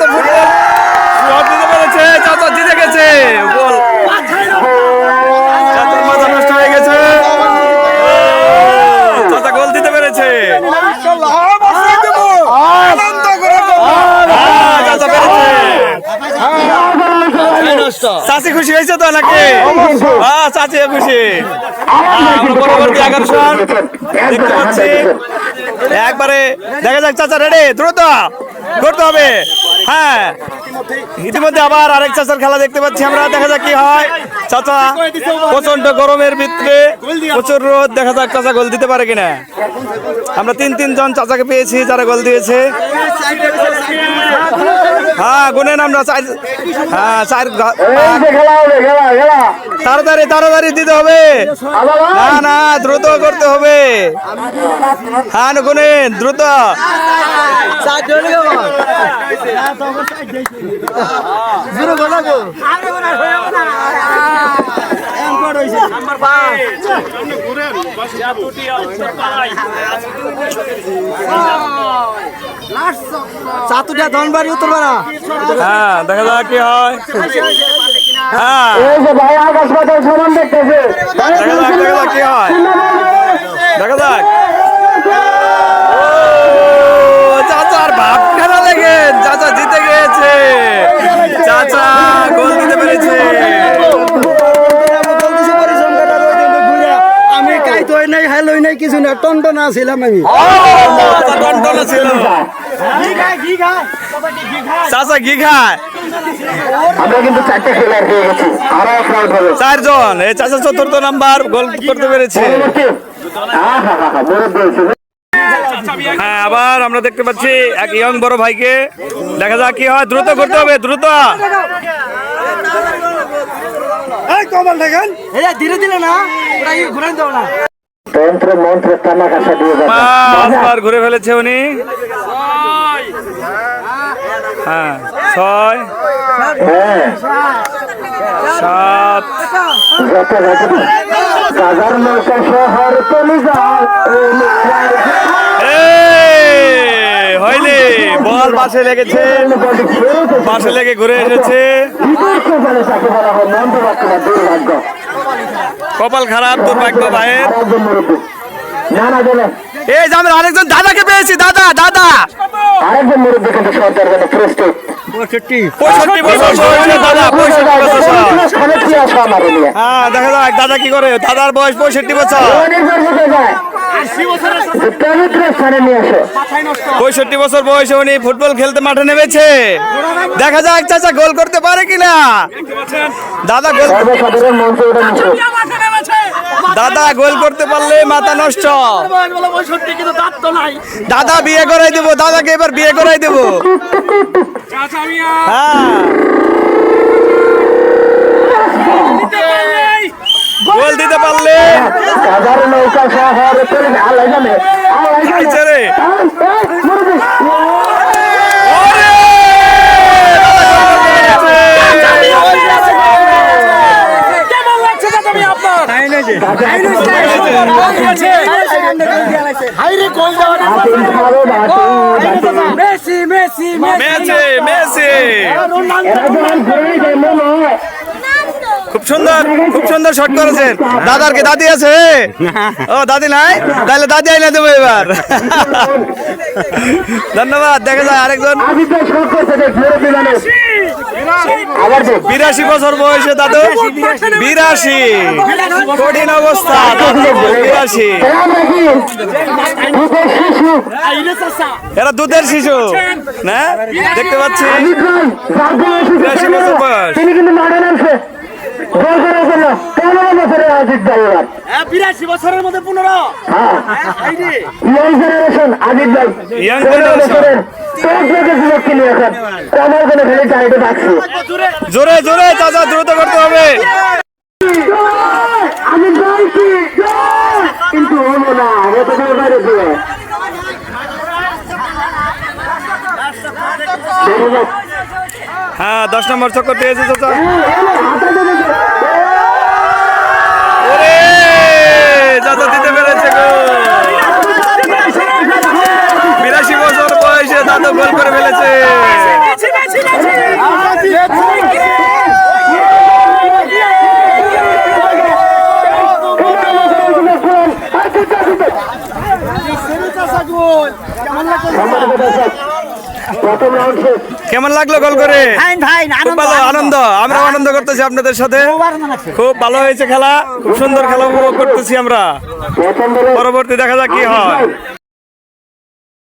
তো football shot দিতে পেরেছে, চাচা জিতে গেছে। গোল, চাচার মাথা নষ্ট হয়ে গেছে। চাচা গোল দিতে পেরেছে। চাচা পেরেছে। চাচি খুশি হয়েছে তো নাকি? চাচি খুশি। আমরা পরবর্তী 11 রান দেখতে পাচ্ছি। একবারে দেখা যাক। চাচা রেডি, দ্রুত করতে হবে। হ্যাঁ, ইতিমধ্যে আবার আরেক চাচার খেলা দেখতে পাচ্ছি আমরা। দেখা যাক কি হয়। চাচা প্রচন্ড গরমের ভিতরে, প্রচুর রোদ। দেখা যাক চাচা গোল দিতে পারে কিনা। আমরা তিন জন চাচাকে পেয়েছি যারা গোল দিয়েছে। হ্যাঁ, গুনেন আমরা চার। হ্যাঁ, চার। তাড়াতাড়ি তাড়াতাড়ি দিতে হবে। না না, দ্রুত করতে হবে। হ্যাঁ, গুনেন দ্রুত। চাতুটা ধনবাড়ি উত্তরপাড়া। হ্যাঁ, দেখা যাক কি হয়। হ্যাঁ, ভাই আকাশ পাতাল সমান দেখতেছে। দেখা যাক কি হয়। দেখা যাক। চাচার ভাব খেলা লেগে চাচা জিতে গেছে। চাচা গোল দিতে পেরেছে। আমি কাইত হই নাই, হেল হই নাই, কিছু না, টনটনা ছিলাম আমি। টনটনা ছিল। চাচা ঘি খায়। আমরা কিন্তু 4টে খেলার হয়ে গেছি। আরো এক রাউন্ড হবে। 4 জন। এই চাচা 4র্থ নাম্বার গোল করতে পেরেছে। হ্যাঁ, আবার আমরা দেখতে পাচ্ছি এক ইয়ং বড় ভাইকে। দেখা যাক কি হয়। দ্রুত করতে হবে, দ্রুত। ধীরে ধীরে না, ঘুরে দাও না। তন্ত্র মন্ত্র টানা কাছা দিয়ে যাচ্ছে। 5 বার ঘুরে ফেলেছে উনি। হ্যাঁ, 6, হ্যাঁ, 7। বাজার নৌকা শহর চলে যায়। হয়নি, বল পাশে লেগেছে, পাশে লেগে ঘুরে এসেছে। কপাল খারাপ, দুর্ভাগ্য ভাইয়ের। এই যে আমরা আরেকজন দাদাকে পেয়েছি। দাদা দাদা আরেকজন মুরব্বী কিন্তু সরকার প্রস্তুত। 65 বছর বয়সে দাদা, 65 বছর। হ্যাঁ, হ্যাঁ, দেখা যাক দাদা কি করে। দাদার বয়স 65 বছর। 65 বছর বয়সে উনি ফুটবল খেলতে মাঠে নেমেছে। দেখা যাক চাচা গোল করতে পারে কিনা। দাদা গোল, দাদা গোল করতে পারলে মাথা নষ্ট। দাদা বিয়ে করাই দেবো, দাদাকে এবার বিয়ে করাই দেবো। হ্যাঁ, গোল দিতে পারলে নৌকা শহর খাইছে রে। Messi Messi. খুব সুন্দর, খুব সুন্দর শট করেছেন। দাদার কি দাদি আছে? ও দাদি নাই, তাহলে দাদি আইনা দেবো এবার। ধন্যবাদ। দেখা যায় আরেকজন 82 বছর বয়সে দাদু। 82, কঠিন অবস্থা। 82, এরা দুধের শিশু না, দেখতে পাচ্ছি। 82 বছর বয়স। তিনি কিন্তু মাঠে নামছে। 82 বছরের মধ্যে 15। ইয়াং জেনারেশন আজিদ ভাই, ইয়াং জেনারেশন। জোরে জোরে চাচা, দ্রুত করতে হবে। কিন্তু হলো না, বাইরে দিয়ে হ্যাঁ, 10 নম্বর চক্কর দিয়েছে চাচা। ওরে চাচা দিতে পেরেছে গোল। 82 বছর বয়সে দাদু গোল করে ফেলেছে। প্রথম রাউন্ড শেষ। কেমন লাগলো গোল করে? ভাই খুব ভালো, আনন্দ, আমরা আনন্দ করতেছি আপনাদের সাথে। খুব ভালো হয়েছে খেলা, খুব সুন্দর খেলা উপভোগ করতেছি আমরা। প্রথম বলে পরবর্তী দেখা যাক কি হয়।